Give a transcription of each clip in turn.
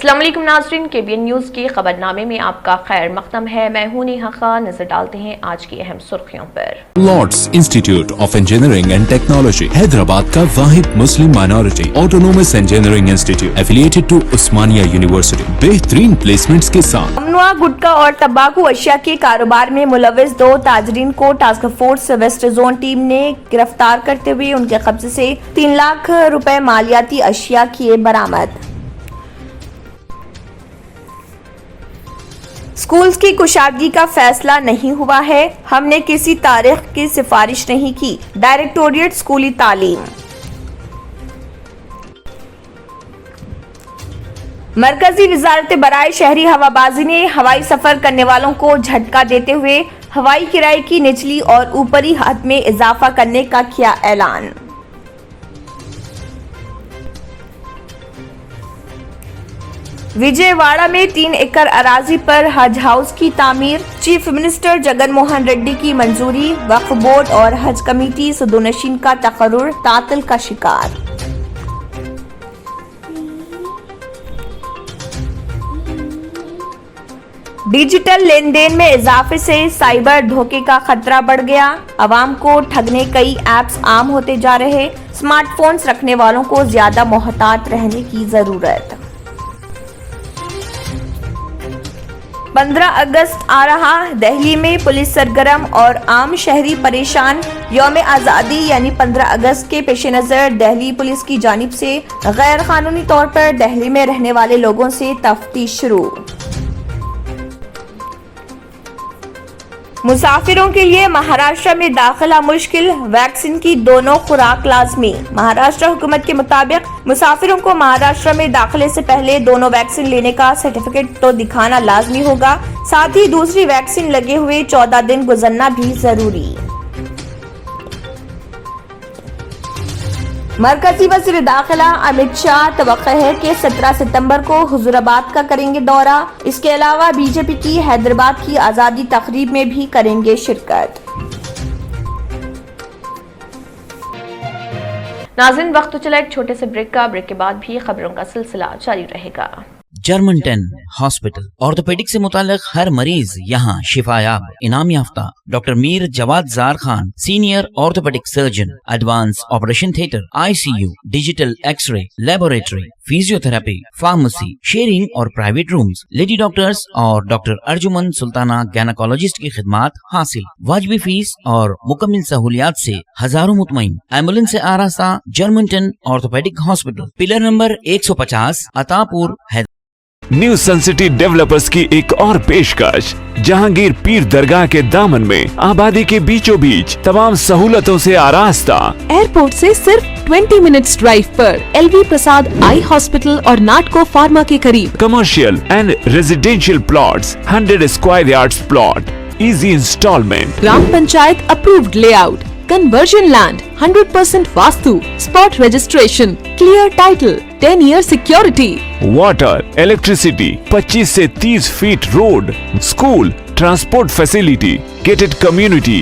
अस्सलाम वालेकुम नाज़रीन, KBN न्यूज़ के खबरनामे में आपका खैर मक़दम है। मैं हूं नेहा खान। नजर डालते हैं आज की अहम सुर्खियों पर। Lords Institute of Engineering and Technology Hyderabad का वाहिद Muslim minority autonomous engineering institute affiliated to Osmania University बेहतरीन प्लेसमेंट्स के साथ ममनुआ गुटखा और तंबाकू अशिया के कारोबार में मुलविस 2 ताजरीन को task force west zone team ने गिरफ्तार करते हुए उनके कब्जे से 3 लाख रुपए मालियाती अशिया किए बरामद। स्कूल्स की कुशादगी का फैसला नहीं हुआ है, हमने किसी तारीख की सिफारिश नहीं की। डायरेक्टोरेट स्कूली तालीम। मरकजी वजारत बराए शहरी हवाबाजी ने हवाई सफर करने वालों को झटका देते हुए हवाई किराए की निचली और ऊपरी हद में इजाफा करने का किया ऐलान। विजयवाड़ा में 3 एकड़ अराजी पर हज हाउस की तामीर, चीफ मिनिस्टर जगन मोहन रेड्डी की मंजूरी। वक्फ बोर्ड और हज कमेटी सुदोनशीन का तकर्रुर तातिल का शिकार। डिजिटल लेन देन में इजाफे से साइबर धोखे का खतरा बढ़ गया। आवाम को ठगने कई ऐप्स आम होते जा रहे। स्मार्टफोन्स रखने वालों को ज्यादा मोहतात रहने की जरूरत। 15 अगस्त आ रहा, दिल्ली में पुलिस सरगर्म और आम शहरी परेशान। यौम आज़ादी यानी 15 अगस्त के पेश नज़र दिल्ली पुलिस की जानिब से गैर कानूनी तौर पर दिल्ली में रहने वाले लोगों से तफ्तीश शुरू। मुसाफिरों के लिए महाराष्ट्र में दाखिला मुश्किल, वैक्सीन की दोनों खुराक लाजमी। महाराष्ट्र हुकूमत के मुताबिक मुसाफिरों को महाराष्ट्र में दाखिले से पहले दोनों वैक्सीन लेने का सर्टिफिकेट तो दिखाना लाजमी होगा, साथ ही दूसरी वैक्सीन लगे हुए 14 दिन गुजरना भी जरूरी। मरकजी वज़ीर दाखिला अमित शाह तवक्को है कि 17 सितंबर को हुजूराबाद का करेंगे दौरा। इसके अलावा बीजेपी की हैदराबाद की आज़ादी तकरीब में भी करेंगे शिरकत। नाज़रीन, वक्त तो चला एक छोटे से ब्रेक का। ब्रेक के बाद भी खबरों का सिलसिला जारी रहेगा। जर्मन 10 हॉस्पिटल ऑर्थोपेडिक से मुताल्लिक हर मरीज यहाँ शिफायाब। इनाम याफ्ता doctor Mir Jawad Zar Khan, senior orthopaedic surgeon, advance operation theatre, ICU, digital x-ray, laboratory, physiotherapy, pharmacy, sharing और प्राइवेट रूम्स, लेडी डॉक्टर्स और डॉक्टर अर्जुमन सुल्ताना गायनेकोलॉजिस्ट की खिदमात हासिल। वाजिबी फीस और मुकम्मल सहूलियात से हजारों मुतमईन। एम्बुलेंस से आरास्ता German 10 orthopaedic hospital, pillar number 150, Attapur, Hyderabad. New Sun City Developers की एक और पेशकश, जहांगीर पीर दरगाह के दामन में आबादी के बीचों बीच तमाम सहूलतों से आरास्ता। एयरपोर्ट से सिर्फ 20 मिनट्स ड्राइव पर LV प्रसाद आई हॉस्पिटल और नाटको फार्मा के करीब। Commercial and residential plots, 100 square yards plot, easy installment, gram panchayat approved layout, conversion land, 100% vastu, spot registration, clear title, 10 year security, water, electricity, 25 से 30 feet road, school, transport facility, gated community.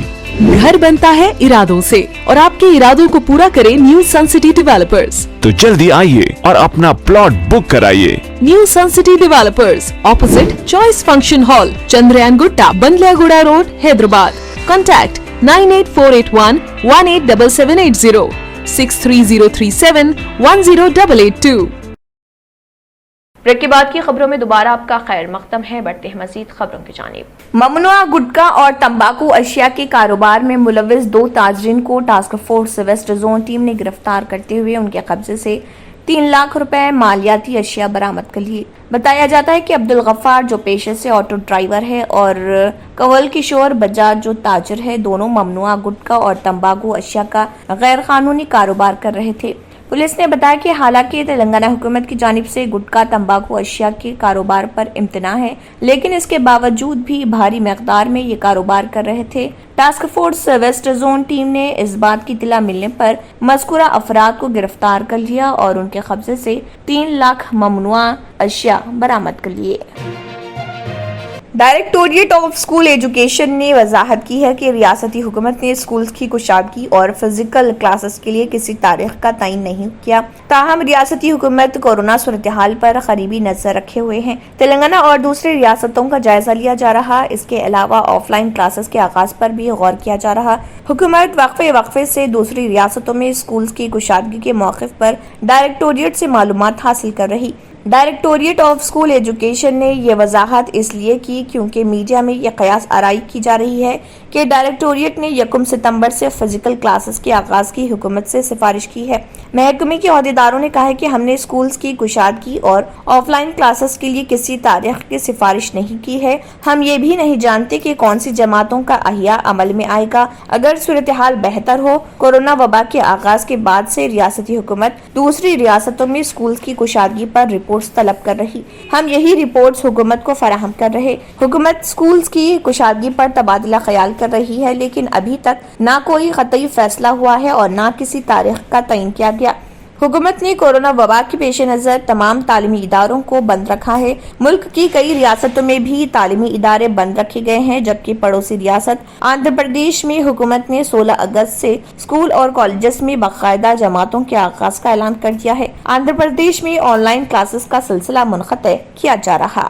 घर बनता है इरादों से और आपके इरादों को पूरा करे न्यू सन सिटी डेवलपर्स। तो जल्दी आइए और अपना प्लॉट बुक कराइए। New Sun City Developers, opposite choice function hall, Chandrayan Gutta, Bandlaguda road, Hyderabad. Contact 98481 187780, 63037 10882। Break के बाद की खबरों में दोबारा आपका खैर मक़दम है। बढ़ते हैं मजीद खबरों की जानिब। ममनुआ गुटखा और तंबाकू अशिया के कारोबार में मुलविस 2 ताजरीन को task force west zone team ने गिरफ्तार करते हुए उनके कब्जे से 3 लाख रुपए मालियाती अशिया बरामद कर लिए। बताया जाता है कि अब्दुल गफ्फार जो पेशे से ऑटो ड्राइवर है और कंवल किशोर बजाज जो ताजर है, दोनों ममनुआ गुटखा और तंबाकू अशिया का गैर कानूनी कारोबार कर रहे थे। पुलिस ने बताया कि हालांकि तेलंगाना हुकूमत की जानिब से गुटखा तंबाकू अशिया के कारोबार पर इम्तना है, लेकिन इसके बावजूद भी भारी मकदार में ये कारोबार कर रहे थे। Task force west zone team ने इस बात की इत्तला मिलने पर मज़कूरा अफराद को गिरफ्तार कर लिया और उनके कब्जे से 3 लाख ममनुआ अशिया बरामद कर लिए। डायरेक्टोरेट ऑफ स्कूल एजुकेशन ने वजाहत की है कि रियासती हुकूमत ने स्कूल्स की कुशादगी और फिजिकल क्लासेस के लिए किसी तारीख का तयन नहीं किया। ताहम रियासती हुकूमत कोरोना सूरत हाल पर करीबी नजर रखे हुए हैं। तेलंगाना और दूसरी रियासतों का जायजा लिया जा रहा। इसके अलावा ऑफलाइन क्लासेस के आगाज पर भी गौर किया जा रहा। हुकूमत वक्फे से दूसरी रियासतों में स्कूल्स की कुशादगी के मौक़िफ़ पर डायरेक्टोरेट से मालूमात हासिल कर रही। डायरेक्टोरेट ऑफ स्कूल एजुकेशन ने यह वजाहत इसलिए की क्योंकि मीडिया में यह कयास आराई की जा रही है कि डायरेक्टोरेट ने 1 सितंबर से फिजिकल क्लासेस के आगाज की हुकूमत से सिफारिश की है। महकमे के अहदेदारों ने कहा है कि हमने स्कूल्स की कुशादगी और ऑफलाइन क्लासेस के लिए किसी तारीख की सिफारिश नहीं की है। हम ये भी नहीं जानते कि कौन सी जमातों का अहिया अमल में आएगा। अगर सूरत हाल बेहतर हो, कोरोना वबा के आगाज के बाद से रियासती हुकूमत दूसरी रियासतों में स्कूल्स की कुशादगी पर रिपोर्ट्स तलब कर रही। हम यही रिपोर्ट्स हुकूमत को फराहम कर रहे। हुकूमत स्कूल्स की कुशादगी पर तबादला ख्याल कर रही है, लेकिन अभी तक ना कोई कतई फैसला हुआ है और ना किसी तारीख का तयन किया गया। हुकूमत ने कोरोना वबा के पेश नज़र तमाम तालीमी इदारों को बंद रखा है। मुल्क की कई रियासतों में भी तालीमी इदारे बंद रखे गए हैं, जबकि पड़ोसी रियासत आंध्र प्रदेश में हुकूमत ने 16 अगस्त से स्कूल और कॉलेजेस में बाकायदा जमातों के आगाज का ऐलान कर दिया है। आंध्र प्रदेश में ऑनलाइन क्लासेस का सिलसिला मुनक़ते किया जा रहा।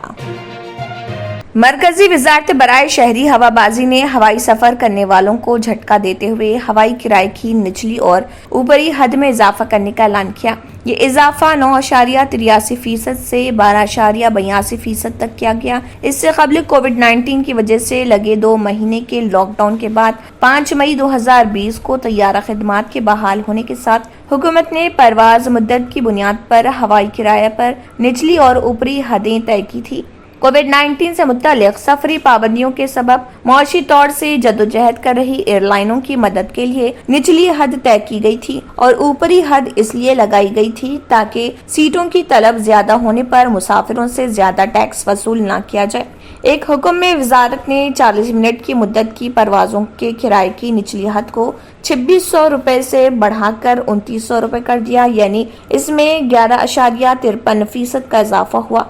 मरकजी वजारत बराए शहरी हवाबाजी ने हवाई सफर करने वालों को झटका देते हुए हवाई किराए की निचली और ऊपरी हद में इजाफा करने का ऐलान किया। ये इजाफा 9.83% से 12.82% तक किया गया। इससे कबल कोविड-19 की वजह से लगे 2 महीने के लॉकडाउन के बाद 5 मई 2020 को तैयारा खिदमात के बहाल होने के साथ हुकूमत ने परवाज मुद्दत की बुनियाद पर हवाई किराए पर निचली और ऊपरी हदें तय की थी। कोविड-19 से मुत्तल्लिक सफरी पाबंदियों के सबब मौशी तौर से जद्दोजहद कर रही एयरलाइनों की मदद के लिए निचली हद तय की गई थी और ऊपरी हद इसलिए लगाई गई थी ताकि सीटों की तलब ज्यादा होने पर मुसाफिरों से ज्यादा टैक्स वसूल न किया जाए। एक हुक्म में वजारत ने 40 मिनट की मुद्दत की परवाजों के किराए की निचली हद को 2600 रुपए से बढ़ाकर 2900 रुपए कर दिया, यानी इसमें 11.53% का इजाफा हुआ।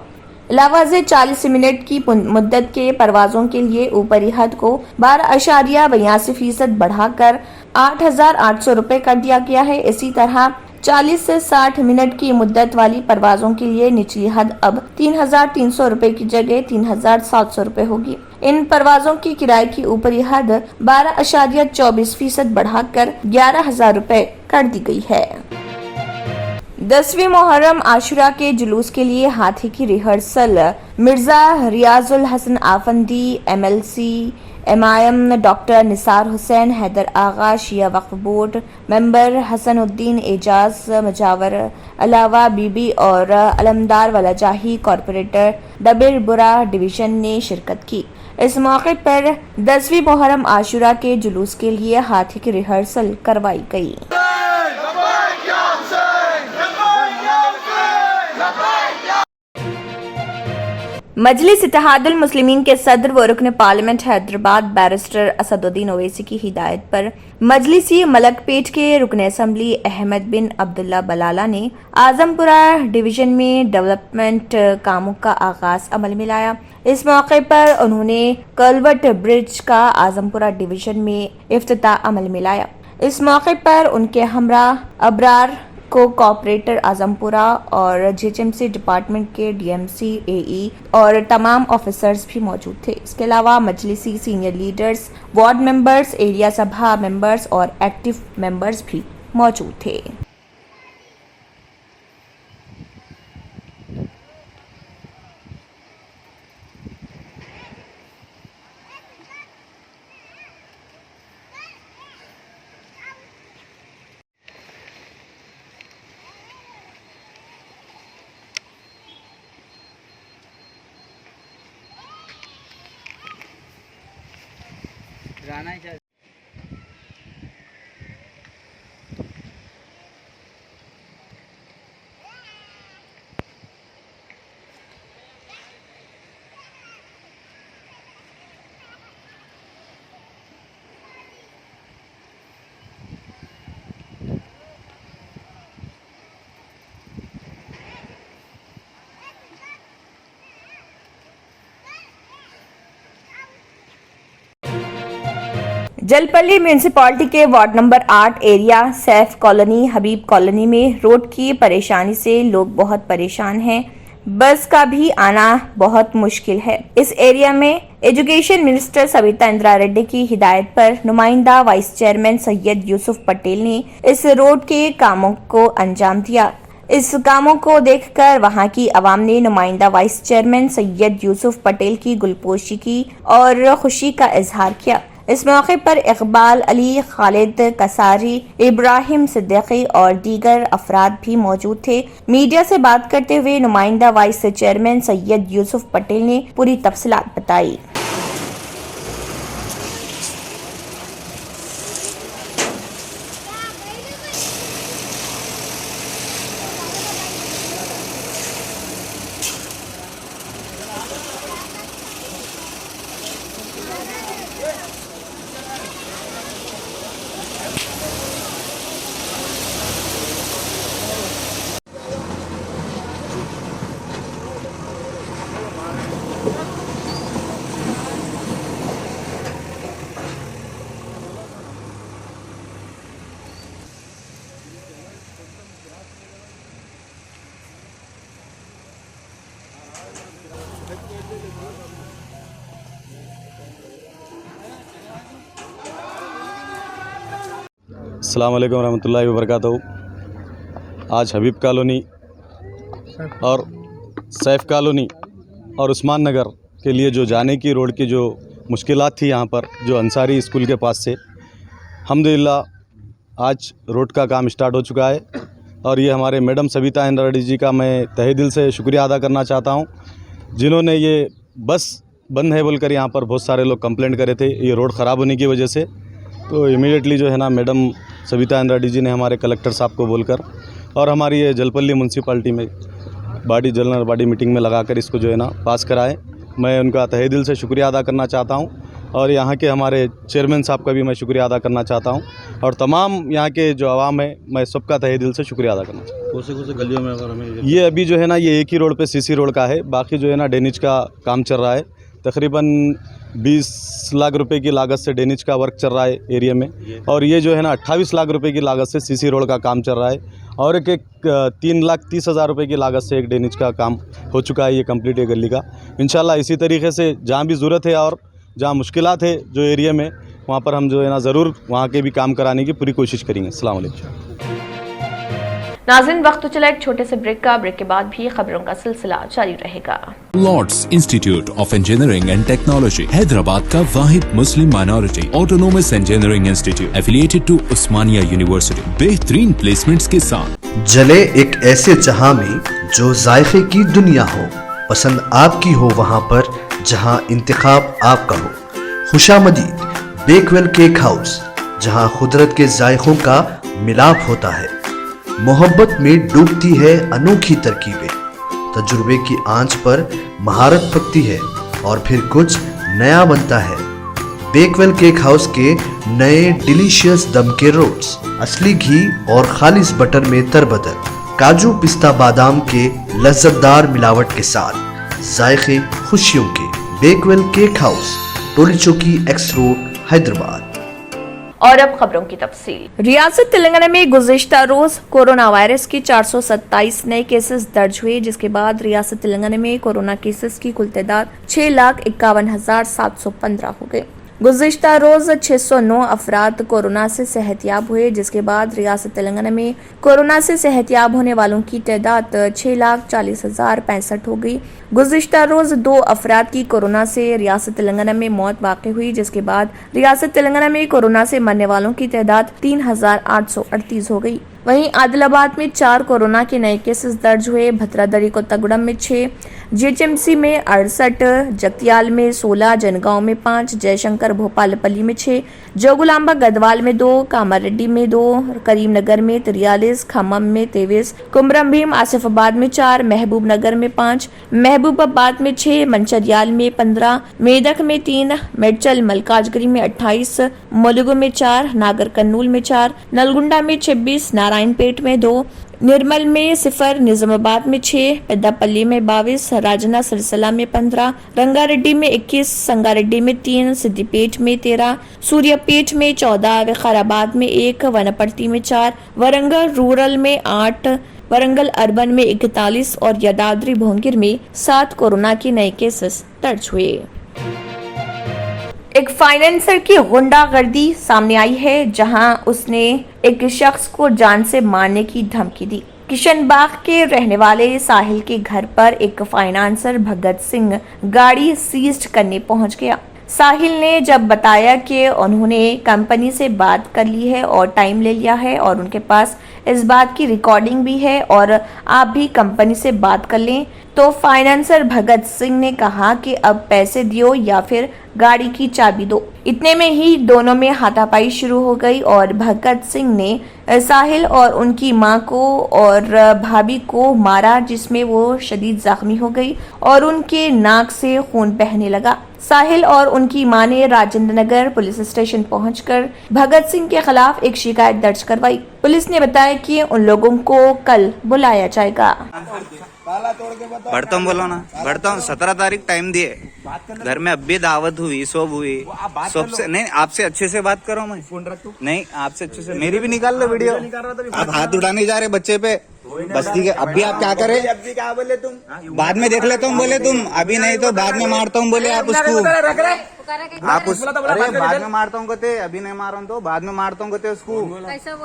अलावा से 40 मिनट की मुद्दत के परवाजों के लिए ऊपरी हद को 12.82% बढ़ाकर 8,800 रुपए कर दिया गया है। इसी तरह 40 से 60 मिनट की मुद्दत वाली परवाजों के लिए निचली हद अब 3,300 रुपए की जगह 3,700 रुपए होगी। इन परवाजों की किराए की ऊपरी हद 12.24% बढ़ाकर 11,000 रुपए कर दी गई है। 10वीं मुहर्रम आशुरा के जुलूस के लिए हाथी की rehearsal Mirza Riazul Hasan Afandi, MLC MIM doctor Nisar Hussain, Haider Agha Shia Waqf board member, Hasanuddin Ejaz Mujawar, अलावा बीबी और अलमदार वलाजाही कॉरपोरेटर दबिरबुरा डिवीजन ने शिरकत की। इस मौके पर 10वीं मुहर्रम आशुरा के जुलूस के लिए हाथी की रिहर्सल करवाई गई। मजलिस इत्तेहादुल मुस्लिमीन के सदर व रुकन पार्लियामेंट हैदराबाद बैरिस्टर असदुद्दीन ओवैसी की हिदायत पर मजलिसी मलकपेट के रुकन असम्बली अहमद बिन अब्दुल्ला बलाला ने आजमपुरा डिवीजन में डेवलपमेंट कामों का आगाज अमल में लाया। इस मौके पर उन्होंने कलवट ब्रिज का आजमपुरा डिवीजन में इफ्तिताह अमल में लाया। इस मौके पर उनके हमरा अबरार को कॉर्पोरेटर आजमपुरा और GHMC डिपार्टमेंट के DMC, AE और तमाम ऑफिसर्स भी मौजूद थे। इसके अलावा मजलिसी senior leaders, ward members, area sabha members और एक्टिव मेंबर्स भी मौजूद थे। जलपल्ली म्यूनिसिपैलिटी के ward number 8 area Saif colony Habib colony में रोड की परेशानी से लोग बहुत परेशान हैं। बस का भी आना बहुत मुश्किल है। इस एरिया में एजुकेशन मिनिस्टर सविता इंदिरा रेड्डी की हिदायत पर नुमाइंदा वाइस चेयरमैन सैयद यूसुफ पटेल ने इस रोड के कामों को अंजाम दिया। इस कामों को देखकर वहां की आवाम ने नुमाइंदा वाइस चेयरमैन सैयद यूसुफ पटेल की गुलपोशी की और खुशी का इजहार किया। इस मौके पर इकबाल अली, खालिद कसारी, इब्राहिम सिद्दीकी और दीगर अफराद भी मौजूद थे। मीडिया से बात करते हुए नुमाइंदा वाइस चेयरमैन सैयद यूसुफ पटेल ने पूरी तफसीलात बताई। अस्सलाम वालेकुम रहमतुल्लाहि व बरकातहू। आज हबीब कॉलोनी और सैफ कॉलोनी और उस्मान नगर के लिए जो जाने की रोड की जो मुश्किलात थी यहाँ पर जो अंसारी स्कूल के पास से, अल्हम्दुलिल्लाह आज रोड का काम स्टार्ट हो चुका है। और ये हमारे मैडम सविता इंदिरा रेड्डी जी का मैं तहे दिल से शुक्रिया अदा करना चाहता हूँ, जिन्होंने ये बस बंद है बोलकर यहाँ पर बहुत सारे लोग कंप्लेंट करे थे ये रोड ख़राब होने की वजह से। तो इमीडिएटली जो है ना मैडम सविता इंदिरा रेड्डी जी ने हमारे कलेक्टर साहब को बोलकर और हमारी ये जलपल्ली म्यूनसिपाल्टी में जनरल बॉडी मीटिंग में लगाकर इसको जो है ना पास कराएं। मैं उनका तहे दिल से शुक्रिया अदा करना चाहता हूं और यहाँ के हमारे चेयरमैन साहब का भी मैं शुक्रिया अदा करना चाहता हूं और तमाम यहाँ के जो आवाम है मैं सबका तहे दिल से शुक्रिया अदा करना चाहता हूँ। कौन से गलियों में अगर हमें ये अभी जो है ना ये एक ही रोड पे सीसी रोड का है, बाकी जो है ना ड्रेनेज का काम चल रहा है। तकरीबन 20 लाख रुपए की लागत से ड्रेनेज का वर्क चल रहा है एरिया में और ये जो है ना 28 लाख रुपए की लागत से सीसी रोड का काम चल रहा है और एक 3,30,000 रुपए की लागत से एक ड्रेनेज का काम हो चुका है ये कंप्लीट है गली का। इंशाल्लाह इसी तरीके से जहाँ भी ज़रूरत है और जहाँ मुश्किलात है जो एरिया में वहाँ पर हम जो है ना ज़रूर वहाँ के भी काम कराने की पूरी कोशिश करेंगे। अस्सलाम वालेकुम। नाज़रीन, वक्त तो चला एक छोटे से ब्रेक का। ब्रेक के बाद भी खबरों का सिलसिला जारी रहेगा। Lords Institute of Engineering and Technology Hyderabad का वाहिद Muslim minority autonomous engineering institute affiliated to Osmania University बेहतरीन प्लेसमेंट्स के साथ। जले एक ऐसे जहां में जो जायके की दुनिया हो, पसंद आपकी हो वहां पर जहां इंतखाब आपका हो। खुशामदीद बेकवेल केक हाउस, जहां कुदरत के जायकों का मिलाप होता है, मोहब्बत में डूबती है अनोखी तरकीबें, तजुर्बे की आंच पर महारत पकती है और फिर कुछ नया बनता है। बेकवेल केक हाउस के नए डिलीशियस दम के रोल्स, असली घी और खालिस बटर में तरबतर, काजू पिस्ता बादाम के लज्जतदार मिलावट के साथ जायके खुशियों के। बेकवेल केक हाउस, टोली चौकी, एक्स रोड, हैदराबाद। और अब खबरों की तफसील। रियासत तेलंगाना में गुज़िश्ता रोज कोरोना वायरस के 427 नए केसेस दर्ज हुए, जिसके बाद रियासत तेलंगाना में कोरोना केसेस की कुल तादाद 6,51,715 हो गई। गुज़िश्ता रोज 609 अफराद कोरोना से सेहतयाब हुए, जिसके बाद रियासत तेलंगाना में कोरोना से सेहतयाब होने वालों की तादाद 6,40,065 हो गई। गुज़िश्ता रोज 2 अफराद की कोरोना से रियासत तेलंगाना में मौत वाक़ हुई, जिसके बाद रियासत तेलंगाना में कोरोना से मरने वालों की तादाद 3,838 हो गई। वहीं आदिलाबाद में 4 कोरोना के नए केसेस दर्ज हुए। भद्रादरी कोत्तागुड़म में 6, जीएचएमसी में 68, जगतियाल में 16, जनगांव में 5, जयशंकर भोपालपल्ली में 6, जोगुलांबा गदवाल में 2, कामारेड्डी में 2, करीमनगर में 43, खम्मम में 23, कुमरम भीम आसिफाबाद में 4, महबूब नगर में 5, महबूबाबाद में 6, मंचरियाल में 15, मेदक में 3, मेडचल मलकाजगिरी में 28, मुलुगु में 4, नागर कन्नूल में 4, नलगुंडा में 26, नारायणपेट में 2, निर्मल में 0, निजामाबाद में 6, पेद्दापल्ली में 22, राजना सिरसिला में 15, रंगारेड्डी में 21, संगारेड्डी में 3, सिद्दीपेट में 13, सूर्यापेट में 14, विकाराबाद में 1, वनपर्ती में 4, वरंगल रूरल में 8, वरंगल अर्बन में 41 और यादाद्री भोंगिर में 7 कोरोना के नए केसेस दर्ज हुए। एक फाइनेंसर की गुंडागर्दी सामने आई है, जहां उसने एक शख्स को जान से मारने की धमकी दी। किशनबाग के रहने वाले साहिल के घर पर एक फाइनेंसर भगत सिंह गाड़ी सीज्ड करने पहुंच गया। साहिल ने जब बताया कि उन्होंने कंपनी से बात कर ली है और टाइम ले लिया है और उनके पास इस बात की रिकॉर्डिंग भी है और आप भी कंपनी से बात कर लें, तो फाइनेंसर भगत सिंह ने कहा कि अब पैसे दियो या फिर गाड़ी की चाबी दो। इतने में ही दोनों में हाथापाई शुरू हो गई और भगत सिंह ने साहिल और उनकी मां को और भाभी को मारा, जिसमें वो शदीद जख्मी हो गई और उनके नाक से खून बहने लगा। साहिल और उनकी मां ने राजेंद्र नगर पुलिस स्टेशन पहुंचकर भगत सिंह के खिलाफ एक शिकायत दर्ज करवाई। पुलिस ने बताया कि उन लोगों को कल बुलाया जाएगा। बढ़ता हूँ, बोलो ना, बढ़ता हूँ। 17 तारीख टाइम दिए, घर में अब भी दावत हुई, सब हुई, सबसे नहीं, आपसे अच्छे से बात करो। मैं नहीं, आपसे अच्छे से मेरी भी निकाल लो वीडियो। आप हाथ उठाने जा रहे बच्चे पे बस्ती के, अब भी आप क्या करे? क्या बोले तुम? बाद में देख लेता हूँ बोले तुम, अभी नहीं तो बाद में मारता हूँ बोले आप उसको। आप उस अरे बाद में मारता हूँ कहते, अभी नहीं मारा हूँ तो बाद में मारता हूँ कहते उसको।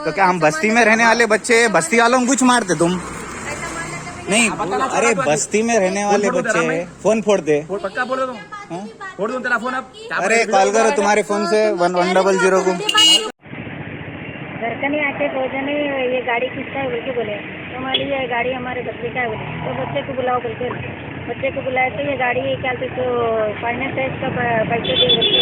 तो क्या हम बस्ती में रहने वाले बच्चे, बस्ती वालों को कुछ मारते तुम? नहीं, अरे बस्ती में रहने वाले बच्चे फोन फोड़ दे। पक्का बोलो तुम, फोड़ दूं तेरा फोन अब। अरे कॉल करो तुम्हारे फोन से 1100 को। घर का नहीं आके भोजन ये गाड़ी किसका है बोल के बोले, तो मान लीजिए गाड़ी हमारे बच्चे का है बोले, तो बच्चे को बुलाओ बोल के, बच्चे को बुलाए तो ये गाड़ी क्या तो फाइनेंस टैक्स का पैसे दे बोलते,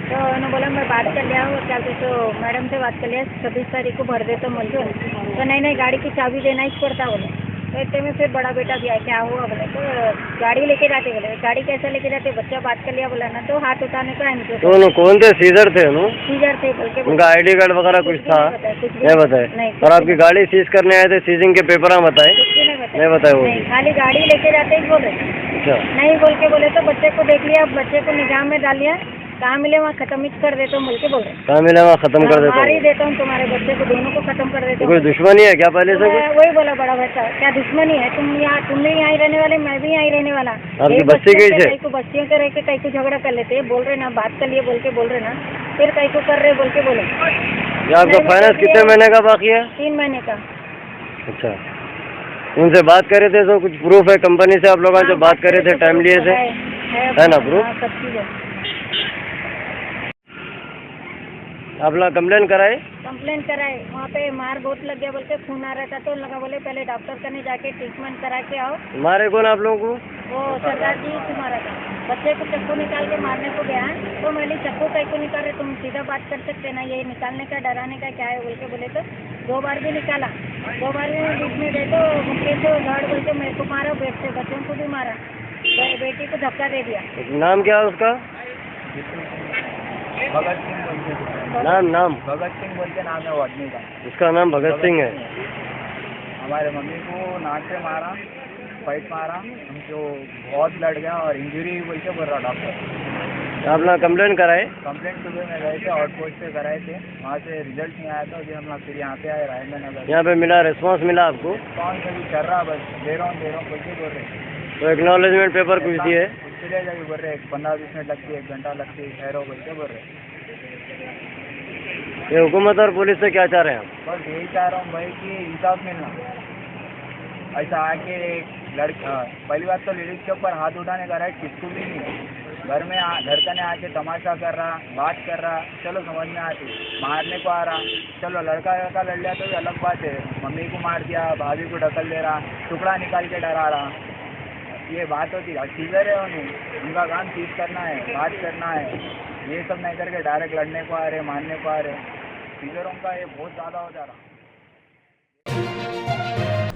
तो उन्होंने बोला मैं बात कर लिया हूँ, क्या तो मैडम से बात कर लिया, 26 तारीख को भर दे तो बोल के, तो नहीं गाड़ी की चाबी देना ही पड़ता बोले। तो इतने में फिर बड़ा बेटा भी आया, क्या हुआ बोले, तो गाड़ी लेके जाते बोले, गाड़ी कैसे लेके जाते, बच्चा बात कर लिया बोला ना, तो हाथ उठाने का है। तो कौन थे? सीजर थे? सीजर थे बोल के, उनका आईडी कार्ड वगैरह कुछ था? नहीं बताए। और आपकी गाड़ी सीज करने आए थे, सीजिंग के पेपर बताए? नहीं बताए। वो खाली गाड़ी लेके जाते ही बोले। अच्छा। नहीं बोल के बोले, तो बच्चे को देख लिया, बच्चे को निगाह में डाल लिया, कहाँ मिले वहाँ खत्म ही कर देता हूँ बोल के बोल रहे। कहाँ मिले वहाँ खत्म कर देता हूँ? मार ही देता हूँ तुम्हारे बच्चे को, दोनों को खत्म कर देता हूँ। कोई दुश्मनी है क्या पहले से? वही बोला बड़ा बच्चा, क्या दुश्मनी है? तुम भी यहाँ रहने वाले, मैं भी यहाँ रहने वाला। आपकी बस्ती कैसे? कई को बस्तियों के रह के कई को झगड़ा कर लेते हैं, बोल रहे ना बात कर लिए बोल के बोल रहे ना, फिर कई को कर रहे बोल के बोले। आपका फाइनेंस कितने महीने का बाकी है? 3 महीने का। अच्छा, उनसे बात करे थे तो कुछ प्रूफ है? कंपनी से आप लोग जो बात करे थे, टाइम लिए थे, है ना प्रूफ? सब चीज है। आप लोग कंप्लेन कराए? कंप्लेन कराए, वहाँ पे मार बहुत लग गया बोल के, खून आ रहा था, तो लगा बोले पहले डॉक्टर करने जाके ट्रीटमेंट करा के आओ। मारे कौन आप लोगों को? वो सरदार जी से मारा था, बच्चे को चक्कू निकाल के मारने को गया, तो मैंने चक्कू कहीं को निकाल रहे, तुम सीधा बात कर सकते ना, ये निकालने का डराने का क्या है बोल के बोले, तो 2 बार भी निकाला, 2 बार भी बीच में गए तो मुक्के से धड़ बोल के मेरे को मारा, बेट से बच्चों को भी मारा, बेटी को धक्का दे दिया। नाम क्या है उसका? भगत सिंह नाम भगत सिंह बोल के नाम है वार्डनी का। उसका नाम भगत सिंह है। हमारे मम्मी को नाक से मारा, फाइट मारा, हमको बहुत लड़ गया और इंजरी बोल के बोल रहा डॉक्टर। आप लोग कंप्लेन कराए? कंप्लेंट सुबह में गए थे, आउटपोस्ट से कराए थे, वहाँ से रिजल्ट नहीं आया था, अभी हम लोग फिर यहाँ पे आए राजेंद्र नगर। यहाँ पे मिला रिस्पॉन्स मिला आपको? कौन से भी कर रहा, बस दे रहा हूँ बोल के बोल रहे। तो एक्नॉलेजमेंट पेपर कुछ दिए? उसके लिए जाके बोल रहे 15-20 मिनट लगती है, 1 घंटा लगती है, ठहरो बोल के बोल रहे। ये हुकूमत और पुलिस से क्या चाह रहे हैं आप? बस यही चाह रहा हूँ भाई कि इंसाफ मिलना। ऐसा आके लड़का, पहली बात तो लेडीज के ऊपर हाथ उठाने का राइट किसको भी नहीं है। घर में घर का ने आके तमाशा कर रहा, बात कर रहा, चलो समझ में आती, मारने को आ रहा, चलो लड़का लड़ लिया तो अलग बात है, मम्मी को मार दिया, भाभी को ढकल दे रहा, टुकड़ा निकाल के डरा रहा, ये बात होती है। सीजर है उनका काम चीज करना है, बात करना है, ये सब नहीं करके डायरेक्ट लड़ने को आ रहे, मारने को आ रहे। सीजरों का ये बहुत ज़्यादा हो जा रहा।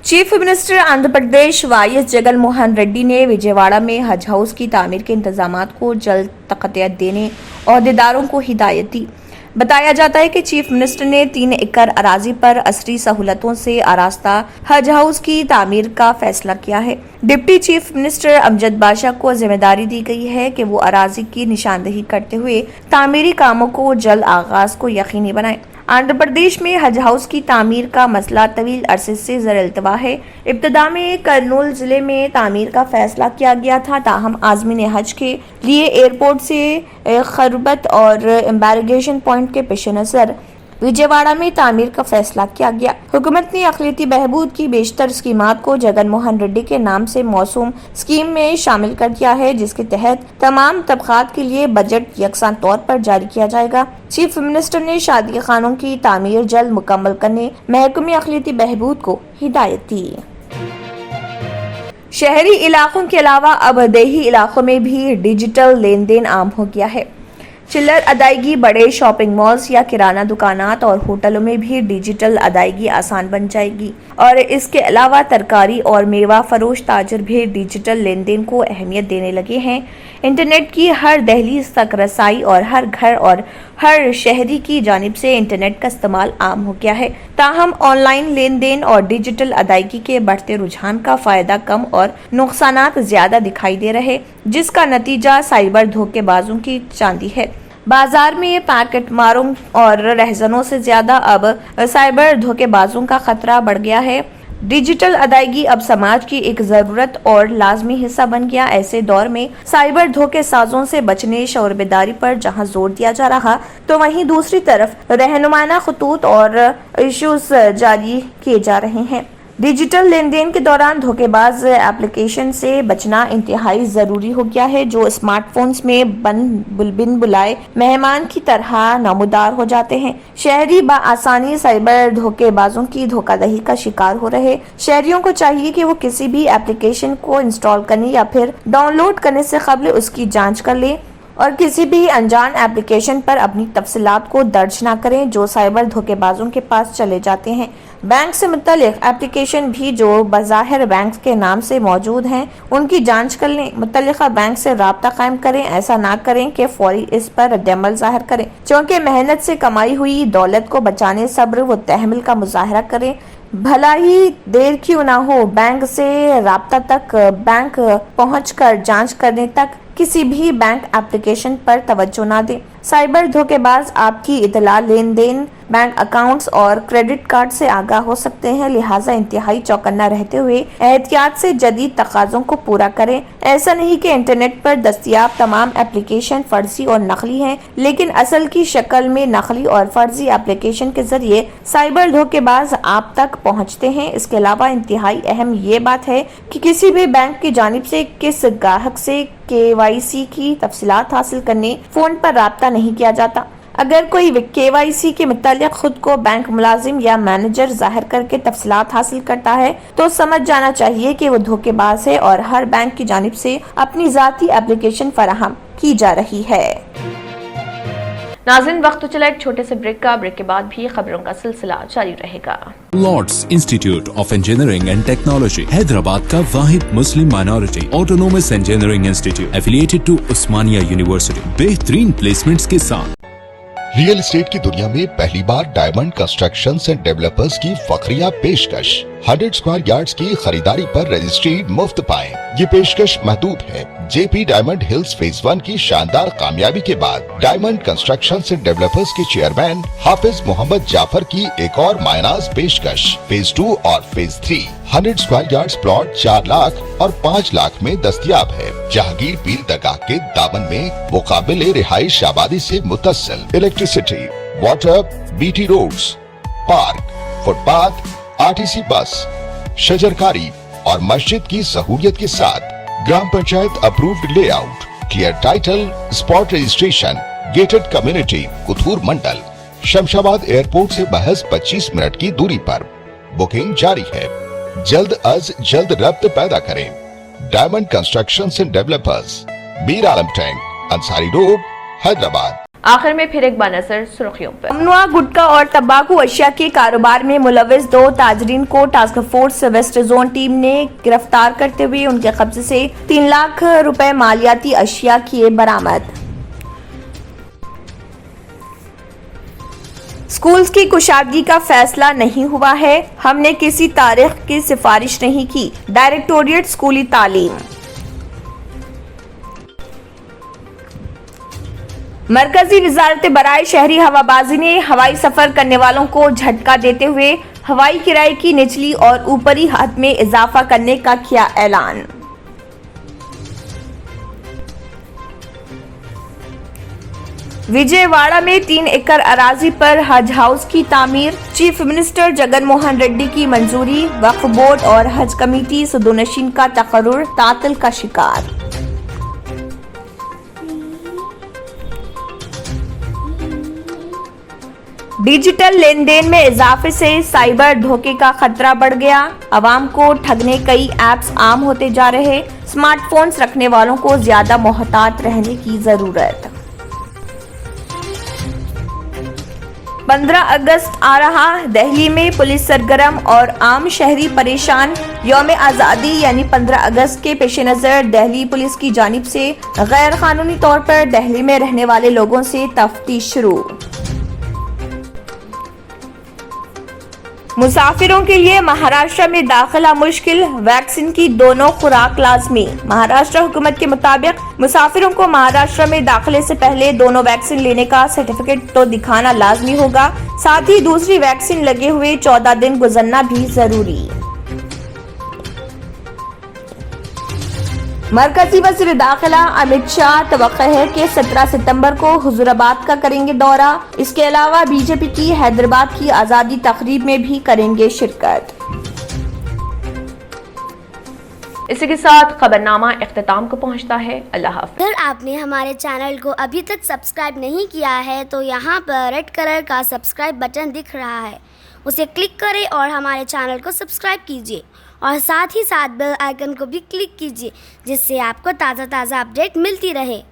Chief minister Andhra Pradesh YS Jagan Mohan Reddy ने विजयवाड़ा में हज हाउस की तामीर के इंतजामात को जल्द तकतियत देने अहदेदारों को हिदायत दी। बताया जाता है कि चीफ मिनिस्टर ने 3 एकड़ अराजी पर असरी सहूलतों से आरास्ता हज हाउस की तामीर का फैसला किया है। डिप्टी चीफ मिनिस्टर अमजद बाशा को जिम्मेदारी दी गई है कि वो अराजी की निशानदेही करते हुए तामीरी कामों को जल्द आगाज को यकीनी बनाएं। आंध्र प्रदेश में हज हाउस की तामीर का मसला तवील अरसे से ज़र-ए-इल्तवा है। इब्तदा में कर्नूल जिले में तामीर का फैसला किया गया था, ताहम आज़मीन हज के लिए एयरपोर्ट से खरबत और एम्बारगेशन पॉइंट के पेश नज़र विजयवाड़ा में तामीर का फैसला किया गया। हुकूमत ने अक़लियती बहबूद की बेशतर स्कीमात को जगन मोहन रेड्डी के नाम से मौसूम स्कीम में शामिल कर दिया है, जिसके तहत तमाम तबक़ात के लिए बजट यकसान तौर पर जारी किया जाएगा। चीफ मिनिस्टर ने शादी खानों की तामीर जल्द मुकम्मल करने महकमे अक़लियती बहबूद को हिदायत दी। शहरी इलाकों के अलावा अब देही इलाकों में भी डिजिटल लेन देन आम हो गया है। चिल्लर अदायगी बड़े शॉपिंग मॉल्स या किराना दुकानात और होटलों में भी डिजिटल अदायगी आसान बन जाएगी और इसके अलावा तरकारी और मेवा फरोश ताजर भी डिजिटल लेन देन को अहमियत देने लगे हैं। इंटरनेट की हर दहलीज तक रसाई और हर घर और हर शहरी की जानिब से इंटरनेट का इस्तेमाल आम हो गया है। ताहम ऑनलाइन लेन देन और डिजिटल अदायगी के बढ़ते रुझान का फायदा कम और नुकसानात ज्यादा दिखाई दे रहे, जिसका नतीजा साइबर धोखेबाजों की चांदी है। बाजार में पैकेट मारों और रहजनों से ज्यादा अब साइबर धोखेबाजों का खतरा बढ़ गया है। डिजिटल अदायगी अब समाज की एक जरूरत और लाजमी हिस्सा बन गया। ऐसे दौर में साइबर धोखेसाजों से बचने शऊर बेदारी पर जहां जोर दिया जा रहा, तो वहीं दूसरी तरफ रहनुमाना खतूत और इश्यूज जारी किए जा रहे हैं। डिजिटल लेन देन के दौरान धोखेबाज एप्लीकेशन से बचना इंतहाई जरूरी हो गया है, जो स्मार्टफोन्स में बिन बुलाए मेहमान की तरह नमूदार हो जाते हैं। शहरी बआसानी साइबर धोखेबाजों की धोखाधड़ी का शिकार हो रहे। शहरियों को चाहिए कि वो किसी भी एप्लीकेशन को इंस्टॉल करने या फिर डाउनलोड करने से कबल उसकी जांच कर ले और किसी भी अनजान एप्लीकेशन पर अपनी तफसीलात को दर्ज न करें जो साइबर धोखेबाजों के पास चले जाते हैं। बैंक से मुतल्लिक एप्लीकेशन भी जो बज़ाहिर बैंक के नाम से मौजूद हैं, उनकी जांच कर लें। मुतल्लिका बैंक से राब्ता कायम करें। ऐसा ना करें कि फौरी इस पर रद्द-ए-अमल ज़ाहिर करें, क्योंकि मेहनत से कमाई हुई दौलत को बचाने सब्र व तहम्मुल का मुजाहरा करें। भला ही देर क्यों ना हो, बैंक से राब्ता तक, बैंक पहुंचकर जांच करने तक किसी भी बैंक एप्लीकेशन पर तवज्जो ना दें। साइबर धोखेबाज आपकी इतला, लेन देन, बैंक अकाउंट्स और क्रेडिट कार्ड से आगाह हो सकते हैं, लिहाजा इंतहाई चौकन्ना रहते हुए एहतियात से जदीद तकाज़ों को पूरा करें। ऐसा नहीं कि इंटरनेट पर दस्तयाब तमाम एप्लीकेशन फर्जी और नकली हैं, लेकिन असल की शक्ल में नकली और फर्जी एप्लीकेशन के जरिए साइबर धोखेबाज आप तक पहुँचते हैं। इसके अलावा इंतहाई अहम ये बात है कि किसी भी बैंक की जानिब से किस ग्राहक से KYC की तफसीलात हासिल करने फोन पर राब्ता नहीं किया जाता। अगर कोई KYC के मुतालिक खुद को बैंक मुलाजिम या मैनेजर जाहिर करके तफसीलात हासिल करता है, तो समझ जाना चाहिए कि वो धोखेबाज है और हर बैंक की जानिब से अपनी जाती एप्लीकेशन फराहम की जा रही है। नाज़रीन, वक्त तो चला एक छोटे से ब्रेक का। ब्रेक के बाद भी खबरों का सिलसिला जारी रहेगा। Lords Institute of Engineering and Technology, Hyderabad का वाहिद Muslim minority autonomous engineering institute affiliated to Osmania University, बेहतरीन प्लेसमेंट्स के साथ। रियल एस्टेट की दुनिया में पहली बार डायमंड कंस्ट्रक्शंस एंड डेवलपर्स की फखरिया पेशकश। 100 स्क्वायर यार्ड्स की खरीदारी पर रजिस्ट्री मुफ्त पाएं। ये पेशकश महदूद है। JP डायमंड हिल्स फेज 1 की शानदार कामयाबी के बाद डायमंड कंस्ट्रक्शंस एंड डेवलपर्स के चेयरमैन हाफिज मोहम्मद जाफर की एक और मायनाज पेशकश। फेज 2 और phase 3 100 square yards plot 4 lakh और 5 लाख में दस्तयाब है। जहांगीर पीर दरगाह के दामन में मुकाबिले रिहाइश आबादी से मुतस्सिल electricity, water, BT roads, park, footpath, RTC bus, शजरकारी और मस्जिद की सहूलियत के साथ gram panchayat approved layout, clear title, spot registration, gated community, Kothur Mandal, Shamshabad airport से महज 25 मिनट की दूरी पर। बुकिंग जारी है। जल्द अज जल्द रब्त पैदा करें। Diamond Constructions and developers, Mir Alam tank, Ansari road, Hyderabad. आखिर में फिर एक बार नजर सुर्खियों पर। ममनुआ गुटखा और तंबाकू अशिया के कारोबार में मुलविस 2 ताजरीन को task force west zone team ने गिरफ्तार करते हुए उनके कब्जे से 3 लाख रुपए मालियाती अशिया किए बरामद। स्कूल्स की कुशादगी का फैसला नहीं हुआ है, हमने किसी तारीख की सिफारिश नहीं की। डायरेक्टोरेट स्कूली तालीम। मरकजी वजारत बराए शहरी हवाबाजी ने हवाई सफर करने वालों को झटका देते हुए हवाई किराए की निचली और ऊपरी हद में इजाफा करने का किया ऐलान। विजयवाड़ा में 3 एकड़ अराजी पर हज हाउस की तामीर, चीफ मिनिस्टर जगन मोहन रेड्डी की मंजूरी। वक्फ बोर्ड और हज कमेटी सुदोनशीन का तकर्रुर तातिल का शिकार। डिजिटल लेन देन में इजाफे से साइबर धोखे का खतरा बढ़ गया। आवाम को ठगने कई ऐप्स आम होते जा रहे। स्मार्टफोन्स रखने वालों को ज्यादा मोहतात रहने की जरूरत। 15 अगस्त आ रहा, दिल्ली में पुलिस सरगर्म और आम शहरी परेशान। यौम आज़ादी यानी 15 अगस्त के पेश नज़र दिल्ली पुलिस की जानिब से गैर कानूनी तौर पर दिल्ली में रहने वाले लोगों से तफ्तीश शुरू। मुसाफिरों के लिए महाराष्ट्र में दाखिला मुश्किल, वैक्सीन की दोनों खुराक लाजमी। महाराष्ट्र हुकूमत के मुताबिक मुसाफिरों को महाराष्ट्र में दाखिले से पहले दोनों वैक्सीन लेने का सर्टिफिकेट तो दिखाना लाजमी होगा, साथ ही दूसरी वैक्सीन लगे हुए 14 दिन गुजरना भी जरूरी। मरकजी वज़ीर दाखिला अमित शाह तवक्को है कि 17 सितंबर को हुजूराबाद का करेंगे दौरा। इसके अलावा बीजेपी की हैदराबाद की आज़ादी तकरीब में भी करेंगे शिरकत। इसी के साथ खबरनामा इख्तिताम को पहुंचता है। अल्लाह हाफ़िज़। अगर आपने हमारे चैनल को अभी तक सब्सक्राइब नहीं किया है तो यहाँ पर रेड कलर का सब्सक्राइब बटन दिख रहा है, उसे क्लिक करें और हमारे चैनल को सब्सक्राइब कीजिए और साथ ही साथ बेल आइकन को भी क्लिक कीजिए, जिससे आपको ताज़ा अपडेट मिलती रहे।